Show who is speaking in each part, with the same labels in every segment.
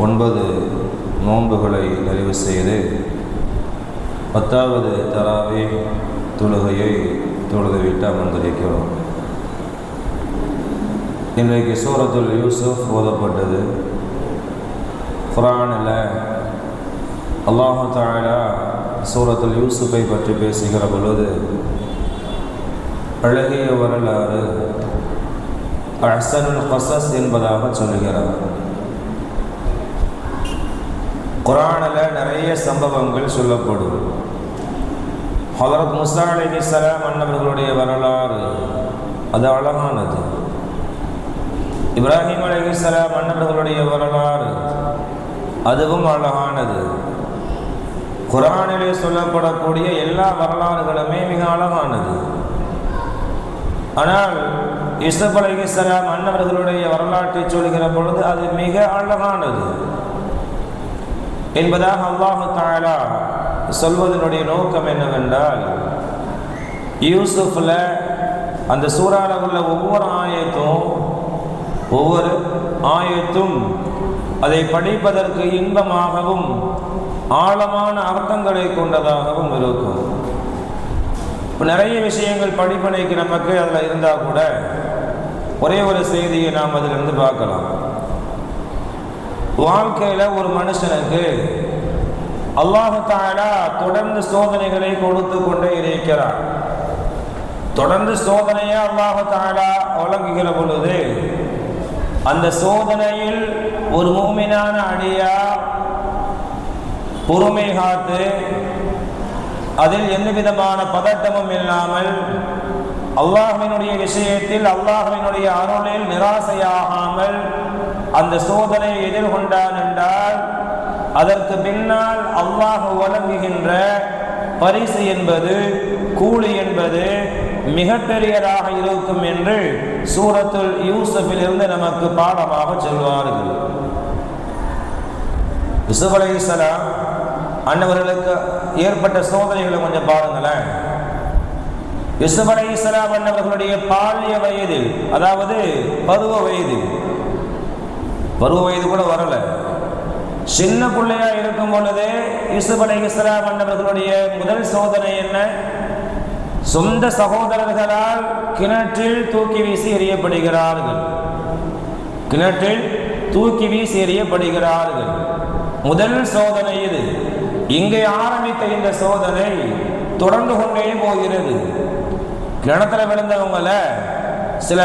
Speaker 1: 9 நோன்புகளை நிறைவு செய்து 10வது தராவீஹ் தொழுகையை தொழுதுவிட்டு அமர்ந்திருக்கிறோம். இன்றைக்கு சூரத்துல் யூசுஃப் ஓதப்பட்டது. குர்ஆனில் அல்லாஹ் தஆலா சூரத்துல் யூசுஃபை பற்றி பேசுகிற பொழுது அழகிய வரலாறு அஹ்ஸனுல் கஸஸ் என்பதாக சொல்கிறார். குர்ஆனில் நிறைய சம்பவங்கள் சொல்லப்படும். ஹஜ்ரத் மூஸா அலைஹிஸ்ஸலாம் அன்னவர்களுடைய வரலாறு அது அழகானது. இப்ராஹிம் அலைஹிஸ்ஸலாம் அன்னவர்களுடைய வரலாறு அதுவும் அழகானது. குர்ஆனிலே சொல்லப்படக்கூடிய எல்லா வரலாறுகளுமே மிக அழகானது. ஆனால் யூசுப் அலைஹிஸ்ஸலாம் அன்னவர்களுடைய வரலாற்றை சொல்கிற பொழுது அது மிக அழகானது என்பதாக அல்லாஹ் தஆலா சொல்வதனுடைய நோக்கம் என்னவென்றால், யூசுஃப்ல அந்த சூறாவில் உள்ள ஒவ்வொரு ஆயத்தும் அதை படிப்பதற்கு இன்பமாகவும் ஆழமான அர்த்தங்களை கொண்டதாகவும் இருக்கும். இப்போ நிறைய விஷயங்கள் படிப்பனைக்கு நமக்கு அதில் இருந்தால் கூட ஒரே ஒரு செய்தியை நாம் அதிலிருந்து பார்க்கலாம். வாழ்க்கையில் ஒரு மனுஷனுக்கு அல்லாஹ் தஆலா தொடர்ந்து சோதனைகளை கொடுத்து கொண்டே இருக்கிறார். தொடர்ந்து சோதனையை அல்லாஹ் தஆலா வழங்குகிற பொழுது அந்த சோதனையில் ஒரு மூமினான அடியார் பொறுமை காத்து அதில் எந்த விதமான பதட்டமும் இல்லாமல் அல்லாஹ்வினுடைய விஷயத்தில் அல்லாஹ்வினுடைய அருளில் நிராசையாகாமல் அந்த சோதனையை எதிர்கொண்டான் என்றால் அதற்கு பின்னால் அல்லாஹ் வழங்குகின்ற பரிசு என்பது, கூலி என்பது மிகப்பெரியதாக இருக்கும் என்று சூரத்துல் யூசுஃபில் இருந்து நமக்கு பாடமாக சொல்வார்கள். யூசுப் அலைஹிஸ்ஸலாம் அன்னவர்களுக்கு ஏற்பட்ட சோதனைகளை கொஞ்சம் பாருங்களேன். யூசுப் அலைஹிஸ்ஸலாம் அன்னவர்களுடைய பால்ய வயதில், அதாவது பருவ வயது கூட வரல, சின்ன பிள்ளையா இருக்கும் பொழுது யூசுப் அலைஹிஸ்ஸலாம் அன்னவர்களுடைய முதல் சோதனை என்ன? சொந்த சகோதரர்களால் கிணற்றில் தூக்கி வீசி எறியப்படுகிறார்கள். முதல் சோதனை இது. இங்கே ஆரம்பித்த இந்த சோதனை தொடர்ந்து கொண்டே போகிறது. கிணத்துல விழுந்தவங்கள சில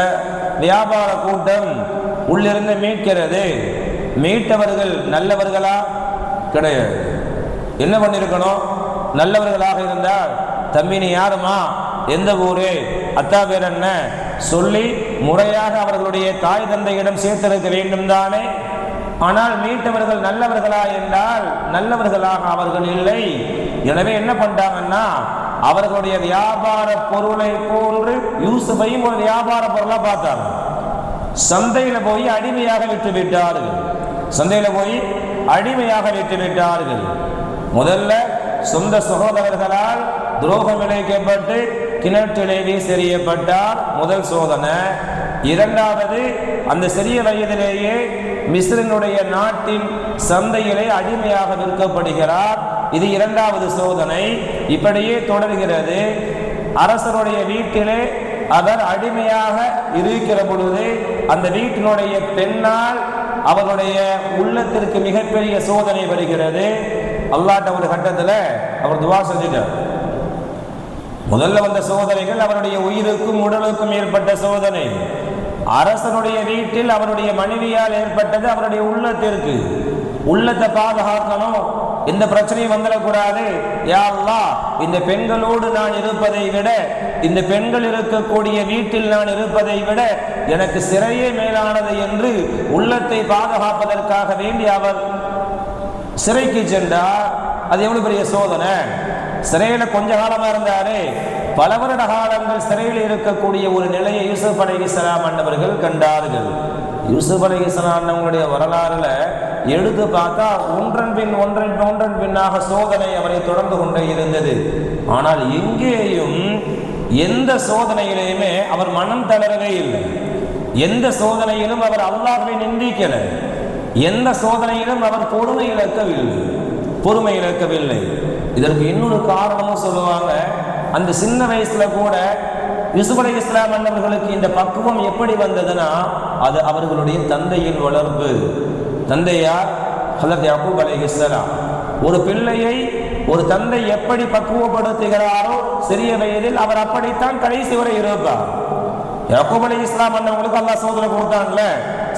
Speaker 1: வியாபார கூட்டம் உள்ளிருந்து மீட்கிறது. மீட்டவர்கள் நல்லவர்களா? கிடையாது. என்ன பண்ணிருக்கணும்? நல்லவர்களாக இருந்தால், தம்பி நீ யாருமா, எந்த ஊரு, அத்தா பேர் என்ன சொல்லி முறையாக அவர்களுடைய தாய் தந்தையிடம் சேர்த்திருக்க வேண்டும் தானே. ஆனால் மீட்டவர்கள் நல்லவர்களா என்றால் நல்லவர்களாக அவர்கள் இல்லை. எனவே என்ன பண்ணிட்டாங்கன்னா, அவர்களுடைய வியாபார பொருளை போன்று யூசுஃபையும் ஒரு வியாபார பொருளா பார்த்தாங்க. சந்தையில போய் அடிமையாக விட்டு விட்டார்கள். முதல்ல சொந்த சகோதரர்களால் துரோகம் இழைக்கப்பட்டு கிணற்றிலே வீசெறியப்பட்டார், முதல் சோதனை. இரண்டாவது, அந்த சிறிய வயதிலேயே மிஸ்ரினுடைய நாட்டின் சந்தையிலே அடிமையாக விற்கப்படுகிறார். இது இரண்டாவது சோதனை. இப்படியே தொடர்கிறது. அரசருடைய வீட்டிலே அவர் அடிமையாக இருக்கிற பொழுது அந்த வீட்டினுடைய பெண்ணால் அவருடைய உள்ளத்திற்கு மிகப்பெரிய சோதனை வருகிறது. அல்லாஹ்ட்ட ஒரு கட்டத்தில் அவர் துவா செஞ்சிட்டார். முதல்ல வந்த சோதனைகள் அவருடைய உயிருக்கும் உடலுக்கும் ஏற்பட்ட சோதனை. அரசனுடைய வீட்டில் அவருடைய மனைவியால் ஏற்பட்டது அவருடைய உள்ளத்தை பாதுகாக்கணும், எந்த பிரச்சனையும் வந்துடக்கூடாது. யா அல்லாஹ், இந்த பெண்களோடு நான் இருப்பதை விட, இந்த பெண்கள் இருக்கக்கூடிய வீட்டில் நான் இருப்பதை விட எனக்கு சிறையே மேலானது என்று உள்ளத்தை பாதுகாப்பதற்காக வேண்டி அவர் சிறைக்கு சென்றார். அது எவ்வளவு பெரிய சோதனை. சிறையில கொஞ்ச காலமா இருந்தாரு, பல வருட காலங்கள் சிறையில் இருக்கக்கூடிய ஒரு நிலையை யூசுப் அலைஹிஸ்ஸலாம் அன்னவர்கள் கண்டார்கள். யூசுப் அலைஹிஸ்ஸலாம் அன்னவங்களுடைய வரலாறுல எடுத்து பார்த்தா ஒன்றன் பின்னாக சோதனை அவரை தொடர்ந்து கொண்டே இருந்தது. ஆனால் எங்கேயும் எந்த சோதனையிலையுமே அவர் மனம் தளரவே இல்லை. எந்த சோதனையிலும் அவர் அல்லாஹ்வை நிந்திக்கல. எந்த சோதனையிலும் அவர் பொறுமை இழக்கவில்லை. இதற்கு இன்னொரு காரணமும் சொல்லுவாங்க. அந்த சின்ன வயசுல கூட யூசுப் அலைஹிஸ்ஸலாம் அன்னவர்களுக்கு இந்த பக்குவம் எப்படி வந்ததுன்னா, அது அவர்களுடைய தந்தையின் வளர்ப்பு. தந்தையார் ஹஜ்ரத் யாக்கூப் அலைஹிஸ்ஸலாம். ஒரு பிள்ளையை ஒரு தந்தை எப்படி பக்குவப்படுத்துகிறாரோ சிறிய வயதில், அவர் அப்படித்தான் கடைசி வரை இருப்பார். யாக்கூப் அலைஹிஸ்ஸலாம் அன்னவர்களுக்கு அல்லாஹ் சோதனை கொடுத்தான்ல,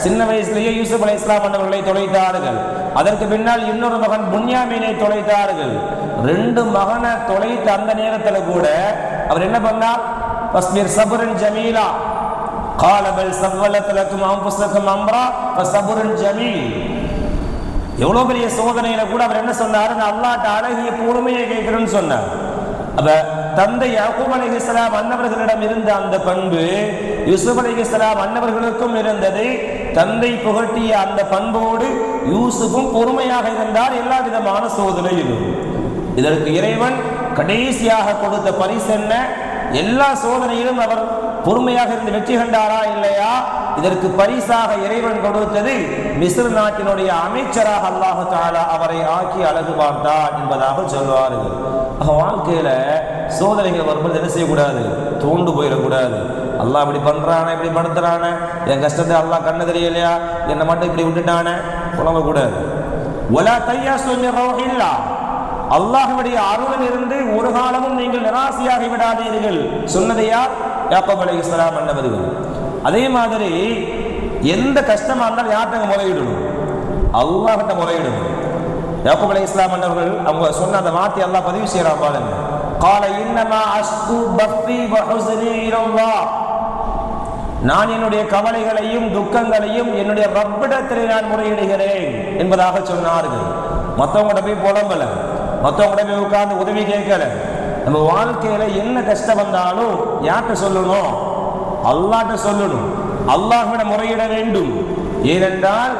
Speaker 1: சின்ன வயசுலேயே யூசுப் அலைஹிஸ்ஸலாம் அன்னவர்களை தொலைத்தார்கள். அதற்கு பின்னால் இன்னொரு மகன் புன்யாமீனை தொலைத்தார்கள். 2 மகனை தொலைத்த அந்த நேரத்தில் கூட அவர் என்ன பண்ணார்? ஃபஸ்பிர் சப்ரன் ஜமீலா قال بل سولت لكم انفسكم امرا فصبر جميل. எவ்வளவு பெரிய சோதனையில கூட அவர் என்ன சொன்னார்? அல்லாஹ்ட்ட அழகிய பொறுமையை கேட்கிறேன்னு சொன்னார். அப்ப தந்தை யாக்கூப் அலைஹிஸ்ஸலாம் அன்னவர்களிடம் இருந்த அந்த பண்பு யூசுப் அலைஹிஸ்ஸலாம் அன்னவர்களுக்கும் இருந்தது. தந்தை புகட்டிய அந்த பண்போடு யூசுஃபும் பொறுமையாக இருந்தார் எல்லா விதமான சோதனையிலும். இதற்கு இறைவன் கடைசியாக கொடுத்த பரிசு என்ன? எல்லா சோதனையிலும் அவர் பொறுமையாக இருந்து வெற்றி கண்டாரா இல்லையா? இதற்கு பரிசாக இறைவன் கொடுத்தது மிஸ்ர் நாட்டினுடைய அமைச்சராக அல்லாஹ் தஆலா அவரை ஆக்கி அழகு பார்த்தார் என்பதாக சொல்வார்கள். வாழ்க்கையில சோதனைகள் வரும்போது என்ன செய்யக்கூடாது? தோண்டு போயிடக்கூடாது. அல்லாஹ் இப்படி பண்றானே, இப்படி படுத்துறானே, என் கஷ்டத்தை அல்லாஹ் கண்ணு தெரியலையா, என்னை மட்டும் இப்படி விட்டுட்டானே புலம்பக்கூடாது. வலா தையஸு மின் ரௌஹில்லாஹ், அல்லாஹ்வுடைய அருளில் இருந்து ஒரு காலமும் நீங்கள் நிராசையாகி விடாதீர்கள் சொன்னது யார்? யாக்கூப் அலைஹிஸ்ஸலாம் அன்னவர்கள். அதே மாதிரி எந்த கஷ்டமா இருந்தாலும் யார்கிட்ட முறையிடணும்? அல்லாஹ்கிட்ட முறையிடணும். யாக்கூப் அலைஹிஸ்ஸலாம் அன்னவர்கள் அவங்க சொன்ன அந்த வார்த்தை அல்லாஹ் பதிவு செய்யறான் பாருங்க. قال انما اشكو بثي وحزني الى الله, நான் என்னுடைய கவலைகளையும் துக்கங்களையும் என்னுடைய ரப்பிடத்திலே நான் முறையிடுகிறேன் என்பதாக சொன்னார்கள். மற்றவங்கள்ட்ட போய் புலம்பல, மற்றவங்கள்ட்ட போய் உட்கார்ந்து உதவி கேட்கல. நம்ம வாழ்க்கையில என்ன கஷ்டம் வந்தாலும் யார்கிட்ட சொல்லணும்? அல்லாஹ்ட்ட சொல்லணும். அல்லாஹ்விடம் முறையிட வேண்டும். ஏனென்றால்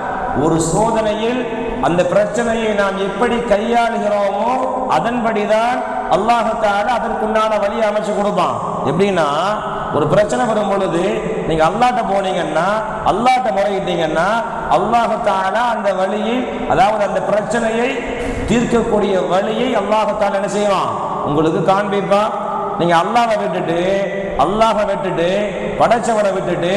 Speaker 1: ஒரு சோதனையில் அந்த பிரச்சனையை நாம் எப்படி கையாளுகிறோமோ அதன்படிதான் அல்லாஹ் தஆலா அதற்குண்டான வழி அமைச்சு கொடுப்பான். எப்படின்னா, ஒரு பிரச்சனை வரும் பொழுது நீங்க அல்லாஹ்ட்ட போனீங்கன்னா, அல்லாஹ்ட்ட முறையிட்டீங்கன்னா, அல்லாஹ் தஆலா அந்த வழியை, அதாவது அந்த பிரச்சனையை தீர்க்கக்கூடிய வழியை அல்லாஹ் தஆலா என்ன செய்வான்? உங்களுக்கு காண்பிப்பான். நீங்க அல்லாஹ்வை விட்டுட்டு படைச்சவரை விட்டுட்டு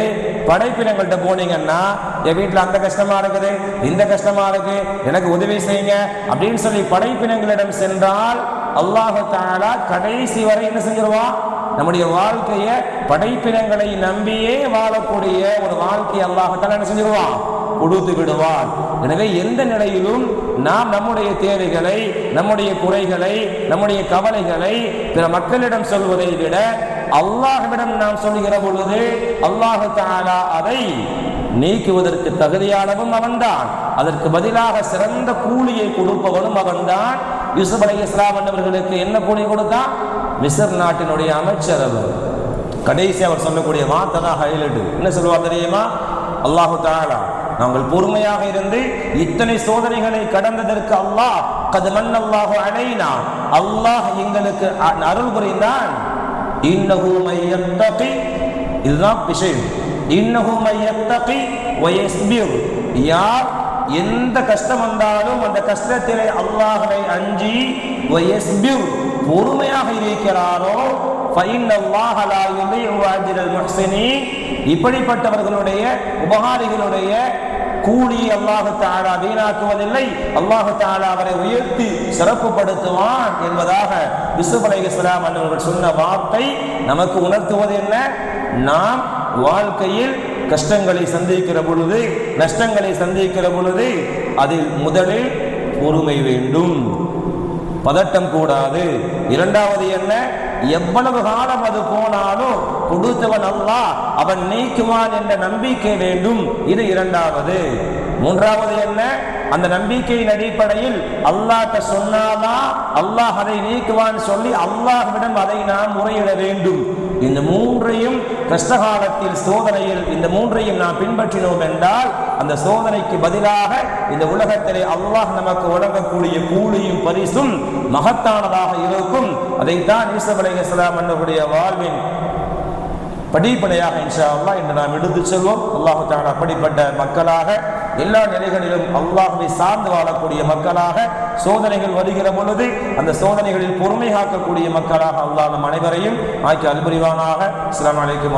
Speaker 1: படைப்பினங்கள்ட்ட போனீங்கன்னா, என் வீட்டில் அந்த கஷ்டமா இருக்குது, இந்த கஷ்டமா இருக்கு, எனக்கு உதவி செய்யுங்க அப்படின்னு சொல்லி படைப்பினங்களிடம் சென்றால் அல்லாஹ் தஆலா கடைசி வரை என்ன செஞ்சிருவான்? நம்முடைய வாழ்க்கையை படைப்பினங்களை நம்பியே வாழக்கூடிய ஒரு வாழ்க்கையை அல்லாஹ் தஆலா என்ன செஞ்சிருவான்? கொடுத்து விடுவான். எனவே எந்த நிலையிலும் நாம் நம்முடைய தேவைகளை, நம்முடைய குறைகளை, நம்முடைய கவலைகளை பிற மக்களிடம் சொல்வதை விட அல்லாஹ்விடம் நாம் சொல்லுகிற பொழுது அல்லாஹ் தஆலா அதை நீக்குவதற்கு தகுதியானவனும் அவன்தான், அதற்கு பதிலாக சிறந்த கூலியை கொடுப்பவனும் அவன்தான். யூசுப் அலைஹிஸ்ஸலாம் அவர்களுக்கு என்ன கூலி கொடுத்தான்? மிஸ்ர் நாட்டினுடைய அமைச்சர் அவர். கடைசி அவர் சொல்லக்கூடிய வார்த்தை தான் ஹைலைட். என்ன சொல்லுவார் தெரியுமா? அல்லாஹ் தஆலா நாங்கள் பொறுமையாக இருந்து இத்தனை சோதனைகளை கடந்ததற்கு அல்லாஹ் கத் மன்னல்லாஹு அலைனா, அல்லாஹ் எங்களுக்கு அருள் புரிந்தான். இன்னஹு மய்யத்தகி, இதுதான் விஷயம். இன்னஹு மய்யத்தகி வயஸ்பிர், யார் எந்த கஷ்டம் வந்தாலும் அந்த கஷ்டத்திலே அல்லாஹ்வை அஞ்சி வயஸ்பிர் பொறுமையாக இருக்கிறாரோ ஃபஇன்னல்லாஹ லா யுதீஉ அஜ்ரல் முஹ்ஸினீன், இப்படிப்பட்டவர்களுடைய உபகாரிகளுடைய கூலி அல்லாஹ் தஆலா வீணாக்குவதில்லை. அல்லாஹ் தஆலா அவரை உயர்த்தி சிறப்புப்படுத்துவான் என்பதாக யூசுப் அலைஹிஸ்ஸலாம் அவர்கள் சொன்ன வார்த்தை நமக்கு உணர்த்துவது என்ன? நாம் வாழ்க்கையில் கஷ்டங்களை சந்திக்கிற பொழுது, நஷ்டங்களை சந்திக்கிற பொழுது அதில் முதலில் பொறுமை வேண்டும், பதட்டம் கூடாது. இரண்டாவது என்ன? எவ்வளவு காலம் அது போனாலும் கொடுத்தவன் அல்லாஹ், அவன் நீக்குவான் என்ற நம்பிக்கை வேண்டும். இது இரண்டாவது. மூன்றாவது என்ன? அந்த நம்பிக்கையின் அடிப்படையில் அல்லாஹ்ட்ட சொன்னாதான் அல்லாஹ் அதை நீக்குவான் சொல்லி அல்லாஹ்விடம் அதை நாம் முறையிட வேண்டும். இந்த மூன்றையும் கஷ்டகாலத்தில், சோதனையில் இந்த மூன்றையும் நாம் பின்பற்றினோம் என்றால் அந்த சோதனைக்கு பதிலாக இந்த உலகத்திலே அல்லாஹ் நமக்கு வழங்கக்கூடிய கூலியும் பரிசும் மகத்தானதாக இருக்கும். அதைத்தான் யூசுப் அலைஹிஸ்ஸலாம் அவர்களுடைய வாழ்வின் படிப்படையாக இன்ஷா அல்லாஹ் இன்று நாம் எடுத்து செல்வோம். அல்லாஹ் தஆலா அப்படிப்பட்ட மக்களாக எல்லா நிலைகளிலும் அல்லாஹ்வை சார்ந்து வாழக்கூடிய மக்களாக, சோதனைகள் வருகிற பொழுது அந்த சோதனைகளில் பொறுமை காக்கக்கூடிய மக்களாக அல்லாஹ் நம் அனைவரையும் ஆக்கி அல்புரிவானாக. அஸ்ஸலாமு அலைக்கும்.